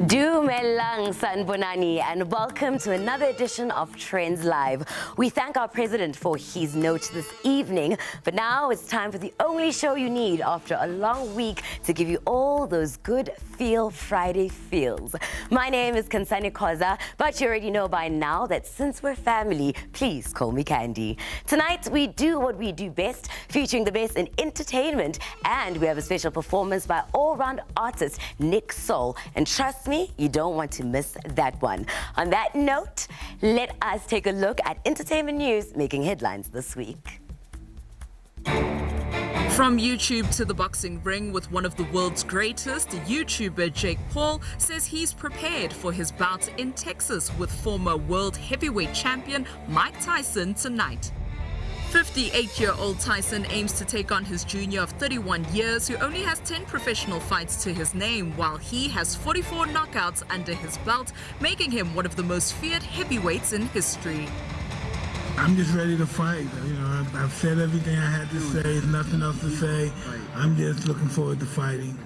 Itumeleng Sanbonani, and welcome to another edition of Trendz Live. We thank our president for his note this evening, but now it's time for the only show you need after a long week to give you all those good Friday feels. My name is Kansani Koza, but you already know by now that since we're family, please call me Candy. Tonight we do what we do best, featuring the best in entertainment, and we have a special performance by all-round artist NickSoul, and trust me, you don't want to miss that one. On that note, let us take a look at entertainment news making headlines this week. From YouTube to the boxing ring with one of the world's greatest, YouTuber Jake Paul says he's prepared for his bout in Texas with former world heavyweight champion Mike Tyson tonight. 58-year-old Tyson aims to take on his junior of 31 years who only has 10 professional fights to his name, while he has 44 knockouts under his belt, making him one of the most feared heavyweights in history. I'm just ready to fight. You know, I've said everything I had to say. There's nothing else to say. I'm just looking forward to fighting.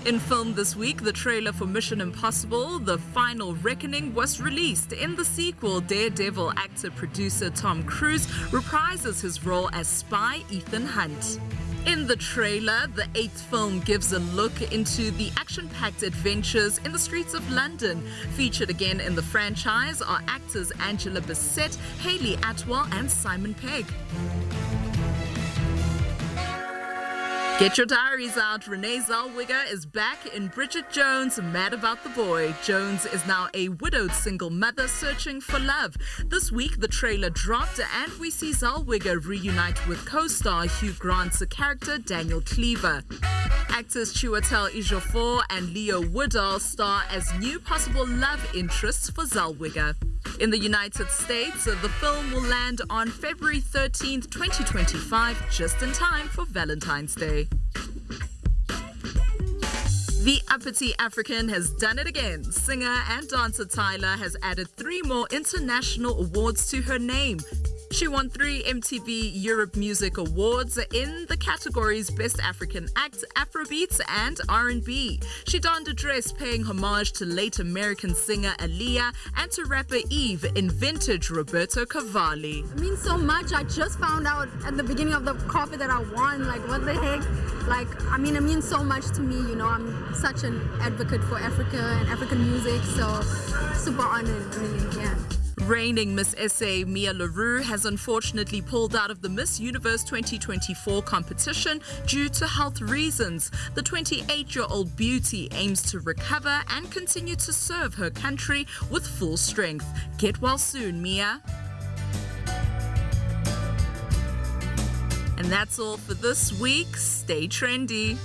In film this week, the trailer for Mission Impossible: The Final Reckoning was released. In the sequel, Daredevil actor-producer Tom Cruise reprises his role as spy Ethan Hunt. In the trailer, the 8th film gives a look into the action-packed adventures in the streets of London. Featured again in the franchise are actors Angela Bassett, Hayley Atwell and Simon Pegg. Get your diaries out. Renee Zellweger is back in Bridget Jones' Mad About the Boy. Jones is now a widowed single mother searching for love. This week, the trailer dropped and we see Zellweger reunite with co-star Hugh Grant's character Daniel Cleaver. Actors Chiwetel Ejiofor and Leo Woodall star as new possible love interests for Zellweger. In the United States, the film will land on February 13th, 2025, just in time for Valentine's Day. The uppity African has done it again. Singer and dancer Tyler has added 3 more international awards to her name. She won 3 MTV Europe Music Awards in the categories Best African Act, Afrobeats and R&B. She donned a dress paying homage to late American singer Aaliyah and to rapper Eve in vintage Roberto Cavalli. It means so much. I just found out at the beginning of the carpet that I won. Like, what the heck? Like, I mean, it means so much to me. You know, I'm such an advocate for Africa and African music, so super honored, really, yeah. Reigning Miss SA Mia LaRue has unfortunately pulled out of the Miss Universe 2024 competition due to health reasons. The 28-year-old beauty aims to recover and continue to serve her country with full strength. Get well soon, Mia. And that's all for this week. Stay trendy.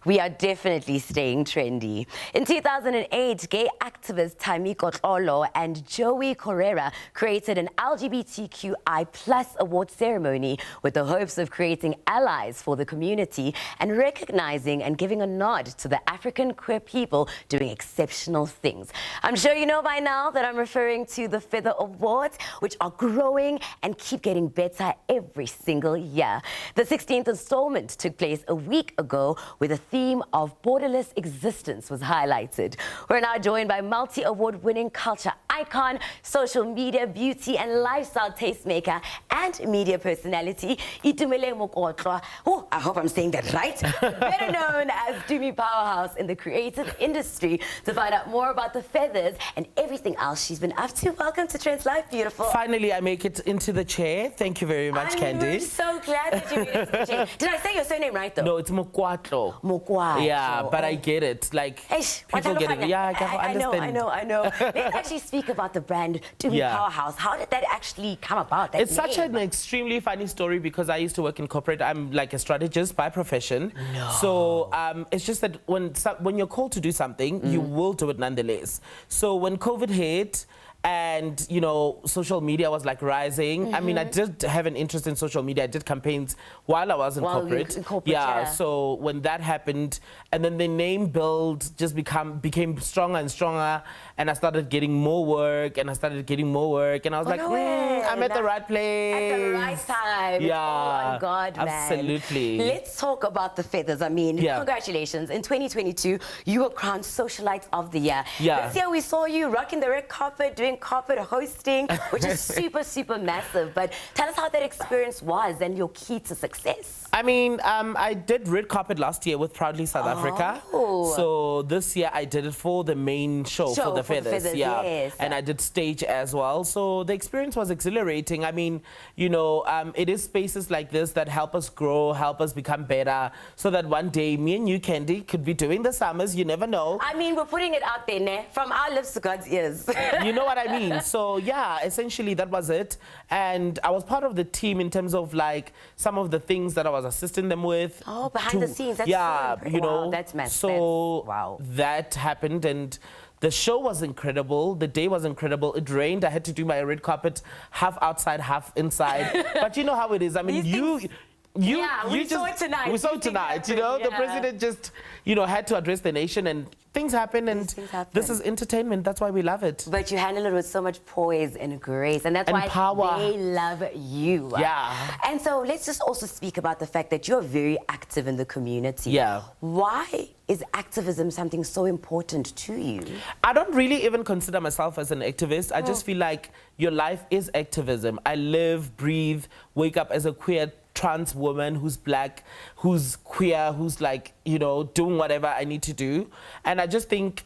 We are definitely staying trendy. In 2008, gay activist Tumi Powerhouse and Joey Correra created an LGBTQI+ award ceremony with the hopes of creating allies for the community and recognizing and giving a nod to the African queer people doing exceptional things. I'm sure you know by now that I'm referring to the Feather Awards, which are growing and keep getting better every single year. The 16th installment took place a week ago with a theme of borderless existence was highlighted. We're now joined by multi-award-winning culture icon, social media beauty and lifestyle tastemaker and media personality, Itumeleng Mokwatlo. Oh, I hope I'm saying that right. Better known as Tumi Powerhouse in the creative industry. To find out more about the feathers and everything else she's been up to, welcome to Trendz Live, beautiful. Finally, I make it into the chair. Thank you very much, Candy. I'm so glad that you made it to the chair. Did I say your surname right, though? No, it's Mokwatlo. Mokwatlo. Yeah, but I get it. Like, people get it. Yeah, I understand. I know. Let's actually speak about the brand Tumi Powerhouse. How did that actually come about? It's such an extremely funny story because I used to work in corporate. I'm like a strategist by profession. No. So it's just that when you're called to do something, you will do it nonetheless. So when COVID hit, and you know, social media was like rising. I mean, I did have an interest in social media. I did campaigns while I was in corporate. Yeah, so when that happened, and then the name build just became stronger and stronger, and I started getting more work, and I was like, I'm at the right place. At the right time. Yeah. Oh my God, man. Absolutely. Let's talk about the feathers. I mean, congratulations. In 2022, you were crowned Socialite of the Year. Yeah. This year we saw you rocking the red carpet, doing carpet hosting, which is super, super massive. But tell us how that experience was and your key to success. I mean, I did red carpet last year with Proudly South Africa. So this year I did it for the main show for the feathers. Yes. And I did stage as well. So the experience was exhilarating. I mean, you know, it is spaces like this that help us grow, help us become better, so that one day me and you, Candy, could be doing the summers. You never know. I mean, we're putting it out there, ne? From our lips to God's ears. You know what I mean? So yeah, essentially that was it. And I was part of the team in terms of like some of the things that I was assisting them with. Oh, behind the scenes. That's so you know, that's massive. So that happened, and the show was incredible. The day was incredible. It rained. I had to do my red carpet half outside, half inside. But you know how it is. I mean, we saw it tonight. We saw it tonight. You know, the president just, you know, had to address the nation, and things happen, and this is entertainment. That's why we love it. But you handle it with so much poise and grace, and that's why they love you. Yeah. And so let's just also speak about the fact that you're very active in the community. Yeah. Why is activism something so important to you? I don't really even consider myself as an activist. I just feel like your life is activism. I live, breathe, wake up as a queer trans woman who's black, who's queer, who's like, you know, doing whatever I need to do. And I just think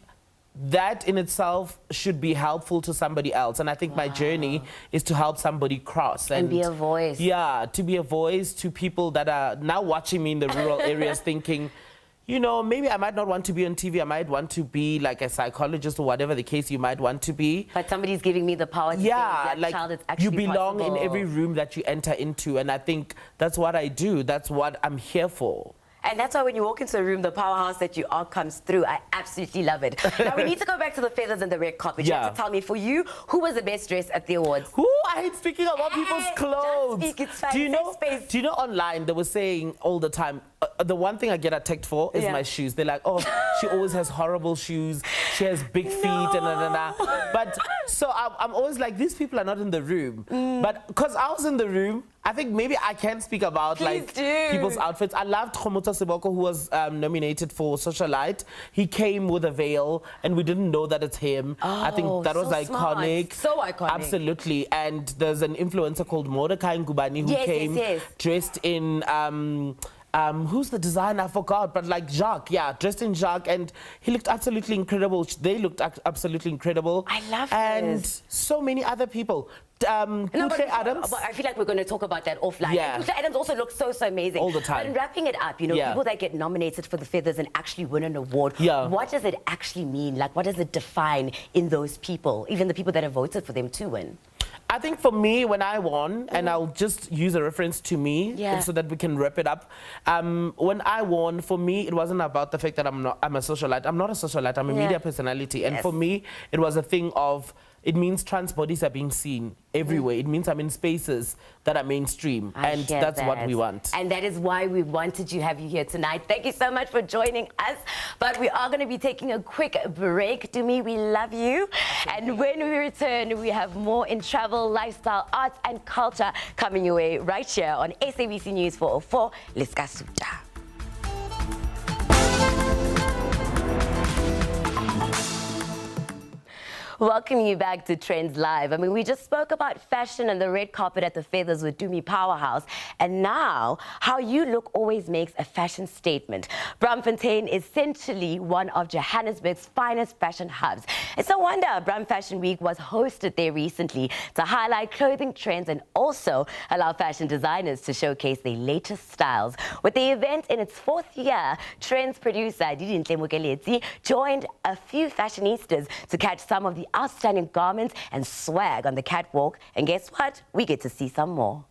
that in itself should be helpful to somebody else. And I think my journey is to help somebody cross. And be a voice. Yeah, to be a voice to people that are now watching me in the rural areas thinking, you know, maybe I might not want to be on TV. I might want to be like a psychologist or whatever the case you might want to be. But somebody's giving me the power to say that like child is actually you belong possible. in every room that you enter into. And I think that's what I do. That's what I'm here for. And that's why when you walk into a room, the powerhouse that you are comes through. I absolutely love it. Now, we need to go back to the feathers and the red carpet. You have to tell me, for you, who was the best dressed at the awards? Who? I hate speaking about people's clothes. Just speak, it's fine. Do you know online they were saying all the time, the one thing I get attacked for is my shoes. They're like, oh, she always has horrible shoes. She has big feet and But so I'm always like, these people are not in the room. But because I was in the room, I think maybe I can speak about people's outfits. I loved Khomotso Seboko, who was nominated for Socialite. He came with a veil, and we didn't know that it's him. I think that was iconic. So iconic. Absolutely. And there's an influencer called Mordecai Ngubani who came dressed in who's the designer? I forgot, but like Jacques, dressed in Jacques, and he looked absolutely incredible. They looked absolutely incredible. I love and this. So many other people. Adams. But I feel like we're going to talk about that offline. Yeah. Adams also looks so amazing. All the time. But wrapping it up, you know, people that get nominated for the feathers and actually win an award, what does it actually mean? Like, what does it define in those people, even the people that have voted for them to win? I think for me, when I won, and I'll just use a reference to me so that we can wrap it up. When I won, for me, it wasn't about the fact that I'm a socialite. I'm not a socialite. I'm a media personality. And for me, it was a thing of, it means trans bodies are being seen everywhere. It means I'm in spaces that are mainstream. And that's what we want. And that is why we wanted to have you here tonight. Thank you so much for joining us. But we are going to be taking a quick break. Tumi, we love you. And when we return, we have more in travel, lifestyle, arts and culture coming your way right here on SABC News 404. Let's go, Suja. Welcome you back to Trendz Live. I mean, we just spoke about fashion and the red carpet at the feathers with Tumi Powerhouse. And now, how you look always makes a fashion statement. Braamfontein is essentially one of Johannesburg's finest fashion hubs. It's no wonder Braam Fashion Week was hosted there recently to highlight clothing trends and also allow fashion designers to showcase their latest styles. With the event in its 4th year, Trendz producer Nicholas Nkuna joined a few fashionistas to catch some of the outstanding garments and swag on the catwalk. And guess what? We get to see some more.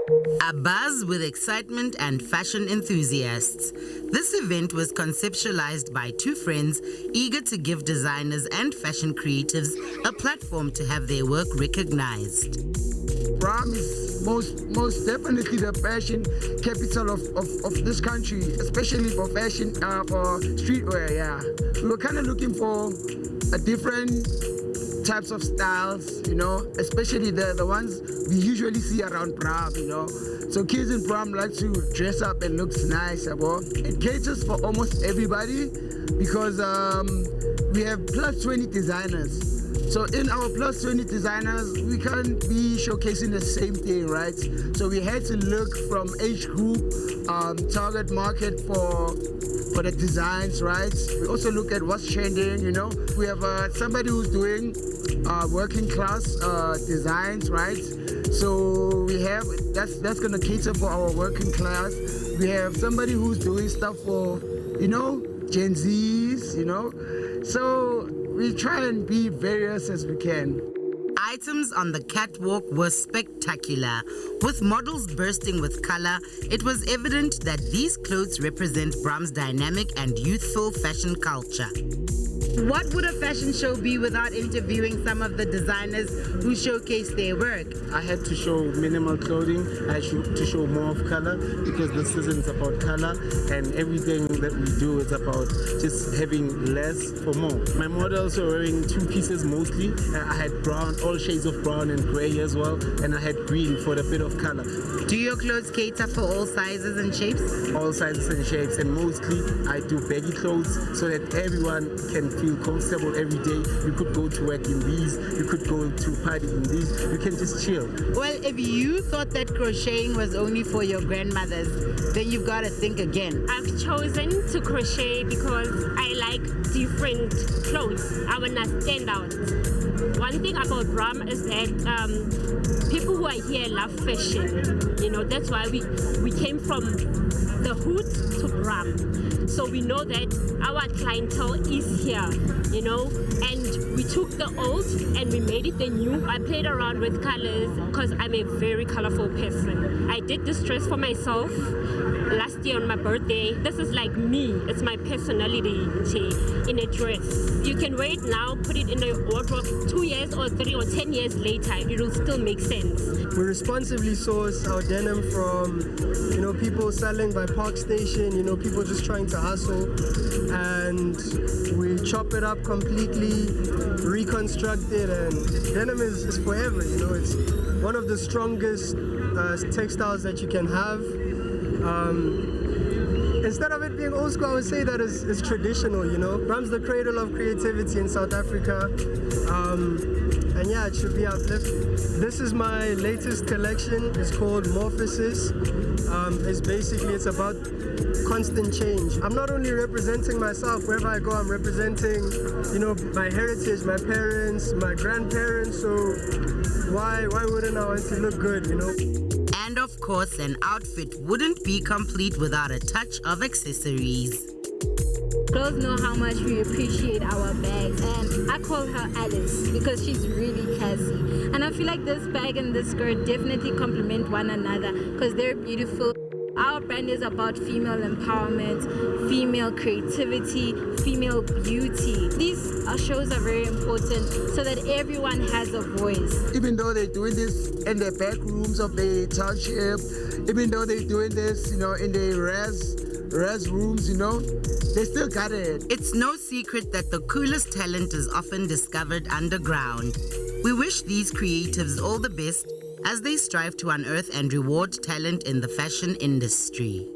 A buzz with excitement and fashion enthusiasts. This event was conceptualized by two friends eager to give designers and fashion creatives a platform to have their work recognized. Braam is most definitely the fashion capital of this country, especially for fashion, for streetwear, yeah. We were kind of looking for a different types of styles, you know, especially the ones we usually see around Braam, you know. So kids in Braam like to dress up and looks nice, it caters for almost everybody because we have plus 20 designers. So in our plus 20 designers, we can't be showcasing the same thing, right? So we had to look from age group, target market for the designs, right? We also look at what's trending, you know. We have somebody who's doing working class designs, right? So we have, that's gonna cater for our working class. We have somebody who's doing stuff for, you know, Gen Zs, you know. So we try and be various as we can. Items on the catwalk were spectacular. With models bursting with color, it was evident that these clothes represent Braam's dynamic and youthful fashion culture. What would a fashion show be without interviewing some of the designers who showcase their work? I had to show minimal clothing. I had to show more of color because this isn't about color, and everything that we do is about just having less for more. My models were wearing two pieces mostly. I had brown, all shades of brown and gray as well, and I had green for a bit of color. Do your clothes cater for all sizes and shapes? All sizes and shapes, and mostly I do baggy clothes so that everyone can feel comfortable every day. You could go to work in these, you could go to party in these, you can just chill. Well, if you thought that crocheting was only for your grandmothers, then you've got to think again. I've chosen to crochet because I like different clothes. I want to stand out. One thing about Braam is that people who are here love fashion. You know, that's why we came from the hood to Braam. So we know that our clientele is here, you know, and we took the old and we made it the new. I played around with colors because I'm a very colorful person. I did this dress for myself last year on my birthday. This is like me. It's my personality in a dress. You can wear it now, put it in the wardrobe 2 years or 3 or 10 years later. It will still make sense. We responsibly source our denim from, you know, people selling by Park Station, you know, people just trying to hustle, and we chop it up completely, reconstruct it, and denim is forever, you know. It's one of the strongest textiles that you can have. Instead of it being old school, I would say that it's traditional, you know. Braam's the cradle of creativity in South Africa. And yeah, it should be uplifting. This is my latest collection. It's called Morphosis. It's about constant change. I'm not only representing myself, wherever I go, I'm representing, you know, my heritage, my parents, my grandparents, so why wouldn't I want to look good, you know? And of course, an outfit wouldn't be complete without a touch of accessories. Girls know how much we appreciate our bags, and I call her Alice because she's really classy. And I feel like this bag and this skirt definitely complement one another because they're beautiful. Our brand is about female empowerment, female creativity, female beauty. These shows are very important so that everyone has a voice. Even though they're doing this in the back rooms of the township, even though they're doing this, you know, in the res rooms, you know, they still got it. It's no secret that the coolest talent is often discovered underground. We wish these creatives all the best as they strive to unearth and reward talent in the fashion industry.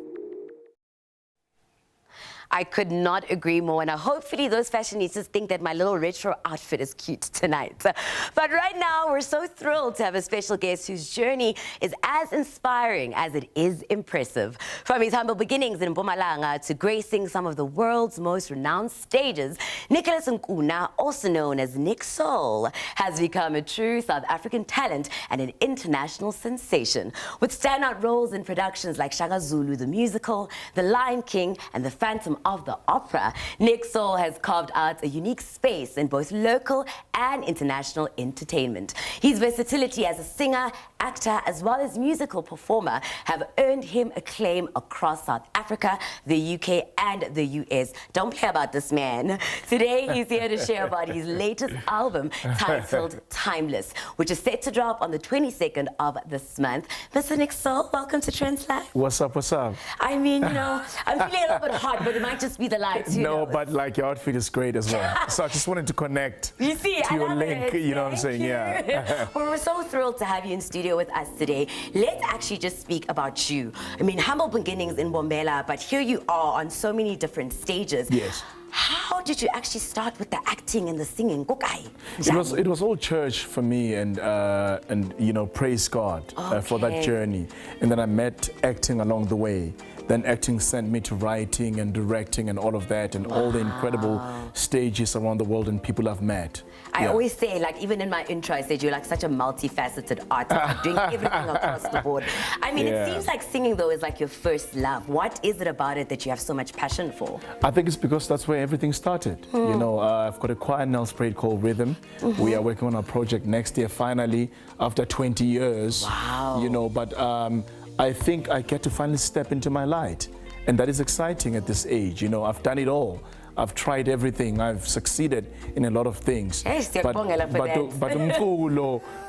I could not agree more, and hopefully those fashionistas think that my little retro outfit is cute tonight. But right now, we're so thrilled to have a special guest whose journey is as inspiring as it is impressive. From his humble beginnings in Mpumalanga to gracing some of the world's most renowned stages, Nicholas Nkuna, also known as NickSoul, has become a true South African talent and an international sensation. With standout roles in productions like Shaka Zulu, the musical, The Lion King, and The Phantom of the Opera, NickSoul has carved out a unique space in both local and international entertainment. His versatility as a singer actor, as well as musical performer, have earned him acclaim across South Africa, the UK, and the US. Don't play about this man. Today, he's here to share about his latest album titled Timeless, which is set to drop on the 22nd of this month. Mr. NickSoul, welcome to Trendz Live. What's up, what's up? I mean, you know, I'm feeling a little bit hot, but it might just be the lights. No, but like your outfit is great as well. So I just wanted to connect you see, to your link, you know what I'm saying? Yeah. Well, we're so thrilled to have you in studio with us today. Let's actually just speak about you. I mean, humble beginnings in Bombela, but here you are on so many different stages. Yes. How did you actually start with the acting and the singing? It was all church for me, and you know, praise God for that journey. And then I met acting along the way. Then acting sent me to writing and directing and all of that, and all the incredible stages around the world and people I've met. I always say, like, even in my intro, I said you're like such a multifaceted artist, like doing everything across the board. I mean, it seems like singing, though, is like your first love. What is it about it that you have so much passion for? I think it's because that's where everything started. You know, I've got a choir in Nelspruit called Rhythm. We are working on our project next year, finally, after 20 years. Wow. You know, but I think I get to finally step into my light. And that is exciting at this age. You know, I've done it all. I've tried everything. I've succeeded in a lot of things. But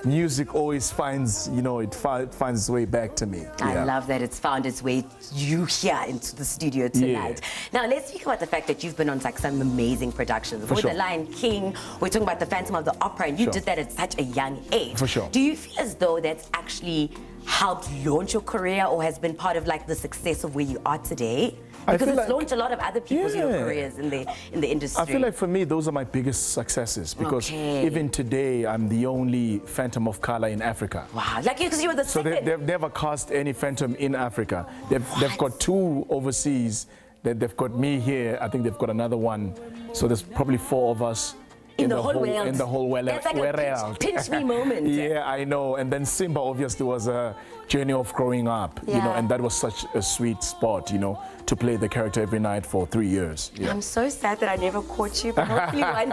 music always finds, you know, it finds its way back to me. I love that it's found its way you here into the studio tonight. Now, let's speak about the fact that you've been on like some amazing productions. With The Lion King, we're talking about The Phantom of the Opera, and you did that at such a young age. For sure. Do you feel as though that's actually helped launch your career, or has been part of like the success of where you are today? Because it's launched a lot of other people's careers in the industry. I feel like for me, those are my biggest successes, because even today, I'm the only Phantom of color in Africa. Wow, like because you were the second. So they've never cast any Phantom in Africa. They've got 2 overseas. They've got me here. I think they've got another one. So there's probably 4 of us. In the whole world. In the whole world. That's like a pinch me moment. Yeah, I know. And then Simba obviously was a journey of growing up, you know, and that was such a sweet spot, you know, to play the character every night for 3 years. Yeah. I'm so sad that I never caught you, but hopefully one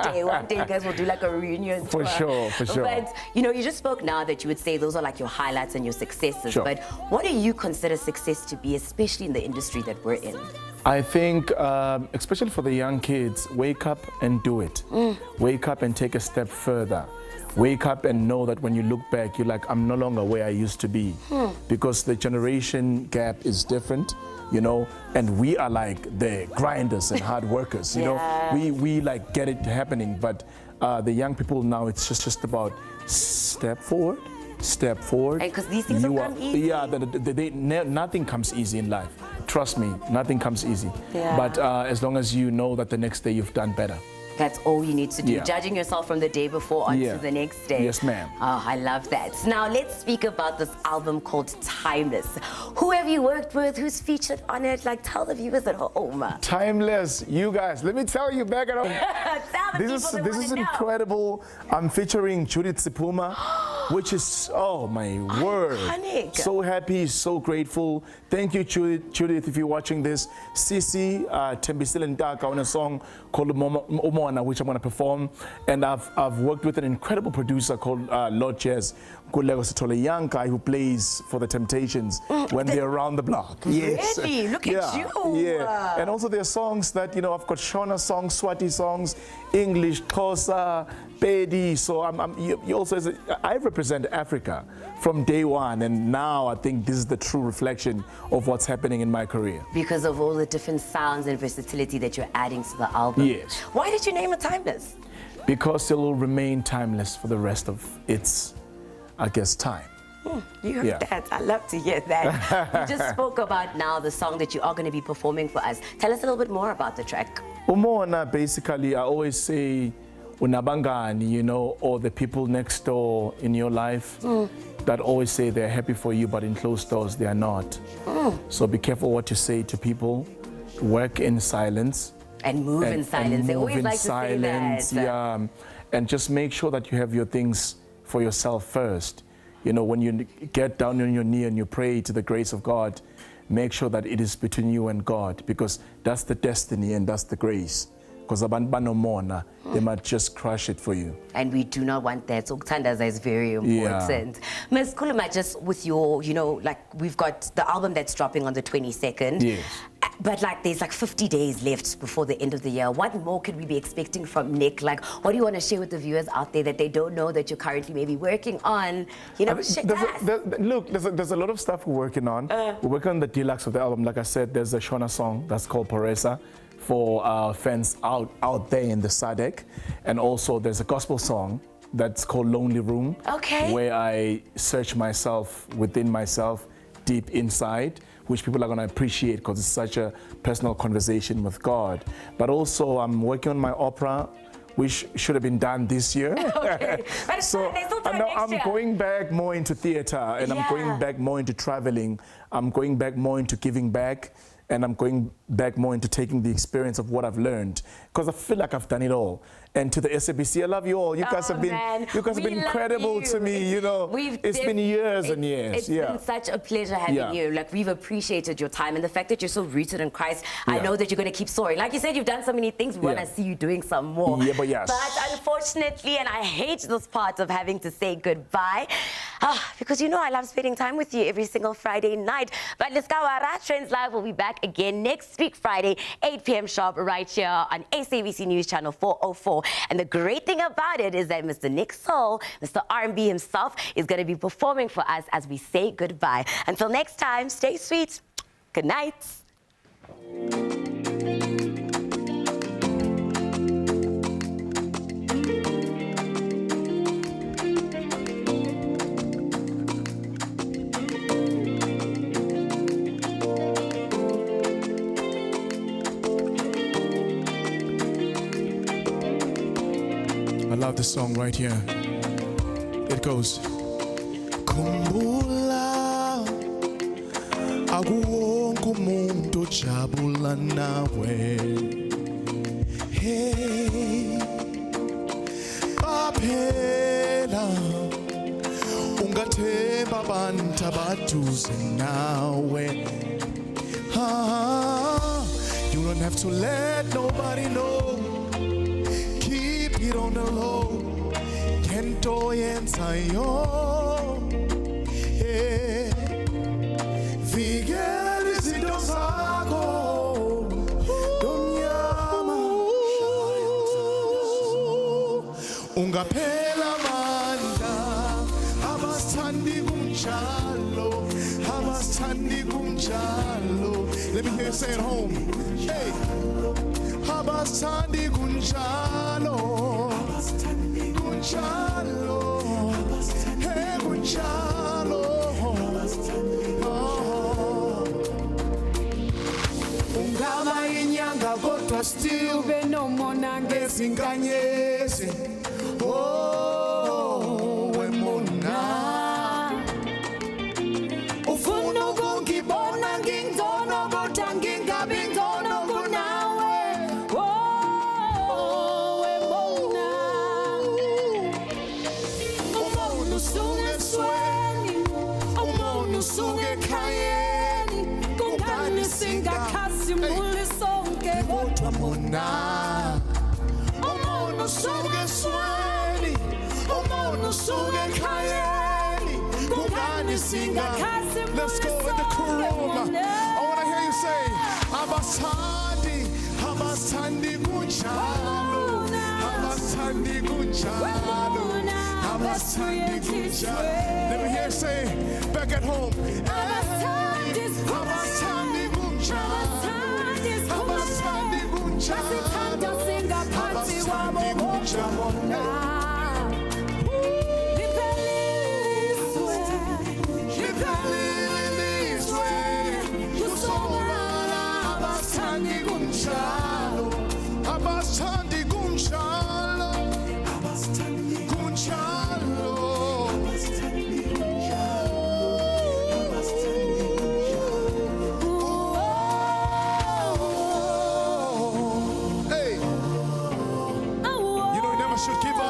day you guys will do like a reunion tour. For sure. But, you know, you just spoke now that you would say those are like your highlights and your successes, but what do you consider success to be, especially in the industry that we're in? I think, especially for the young kids, wake up and do it. Wake up and take a step further. Wake up and know that when you look back, you're like, I'm no longer where I used to be. Because the generation gap is different, you know, and we are like the grinders and hard workers, you know. We like get it happening, but the young people now, it's just about step forward. Step forward. Because these things don't come easy. Yeah, nothing comes easy in life. Trust me, nothing comes easy. But as long as you know that the next day you've done better. That's all you need to do. Judging yourself from the day before onto the next day. Yes, ma'am. Oh, I love that. Now, let's speak about this album called Timeless. Who have you worked with? Who's featured on it? Like, tell the viewers at home. Timeless. You guys, let me tell you back at home. This is incredible. I'm featuring Judith Sipuma, which is, oh my word. Iconic. So happy, so grateful. Thank you, Judith, if you're watching this. Sisi, Tembisil and Daka on a song called Omona, which I'm going to perform. And I've worked with an incredible producer called Lord Jazz, a young guy who plays for the Temptations when they're around the block. Yes. Really? Look at you. Yeah. And also there are songs that, you know, I've got Shona songs, Swati songs, English, Xhosa, Pedi. So you also, I represent Africa from day one, and now I think this is the true reflection of what's happening in my career. Because of all the different sounds and versatility that you're adding to the album. Yes. Why did you name it Timeless? Because it will remain timeless for the rest of its, I guess, time. You heard that. I love to hear that. You just spoke about now the song that you are going to be performing for us. Tell us a little bit more about the track. Umona, basically, I always say, unabangani, you know, or the people next door in your life that always say they're happy for you, but in closed doors, they are not. So be careful what you say to people. Work in silence. And move in silence. They always like to say that. Yeah. And just make sure that you have your things for yourself first. You know, when you get down on your knee and you pray to the grace of God, make sure that it is between you and God, because that's the destiny and that's the grace because abanomona, they might just crush it for you. And we do not want that. So Uktandaza is very important. Ms. Kuluma, just with your, you know, like we've got the album that's dropping on the 22nd. Yes. But like there's like 50 days left before the end of the year. What more could we be expecting from Nick? Like, what do you want to share with the viewers out there that they don't know that you're currently maybe working on? You know, there's a lot of stuff we're working on. We're working on the deluxe of the album. Like I said, there's a Shona song that's called Poresa for our fans out there in the SADC. And also there's a gospel song that's called Lonely Room. Okay. Where I search myself within myself, deep inside, which people are going to appreciate because it's such a personal conversation with God. But also I'm working on my opera, which should have been done this year. Okay. But So I'm going back more into theater, and I'm going back more into traveling. I'm going back more into giving back, and I'm going back more into taking the experience of what I've learned, because I feel like I've done it all. And to the SABC, I love you all. You guys have been incredible to me. You know, it's been years and years. It's been such a pleasure having you. Like, we've appreciated your time and the fact that you're so rooted in Christ. I know that you're going to keep soaring. Like you said, you've done so many things. We want to see you doing some more. Yeah, but yes. But unfortunately, and I hate this part of having to say goodbye, because you know I love spending time with you every single Friday night. But Liskawara, Trendz Live will be back again next week, Friday, 8 p.m. sharp, right here on SABC News Channel 404. And the great thing about it is that Mr. NickSoul, Mr. R&B himself, is going to be performing for us as we say goodbye. Until next time, stay sweet. Good night. I love this song right here. It goes. Kumbula akuwonke umuntu ojabula nawe. Hey, qaphela ungathemba abantu abaduze nawe. You don't have to let nobody know. It on the low, kento yenzayo. Vigel izinto zakho, Donyama. Ungaphela amandla, abasithandi kunjalo, abasithandi kunjalo. Let me hear you say it home. Hey. Abasithandi kunjalo, kunjalo, hey kunjalo. Ungaba inyanga kodwa still benomona ngezinkanyezi. Oh, wemona. Ufuna ukungibona ngingcono kodwa ngingabi ngcono kunawe. Usuke khayeni kungani singakhazimuli sonke kodwa mona umuntu usuke esweni umuntu usuke khayeni kungani singakhazimuli. Let's go with the crew. I want to hear you say abasithandi abasithandi kunjalo abasithandi kunjalo abasithandi kunjalo. Let me hear you say back at home. Abasithandi kunjalo abasithandi kunjalo abasithanda singaphansi kwabo bonke. Abasithandi kunjalo abasithandi kunjalo. Hey, you know, you never should give up.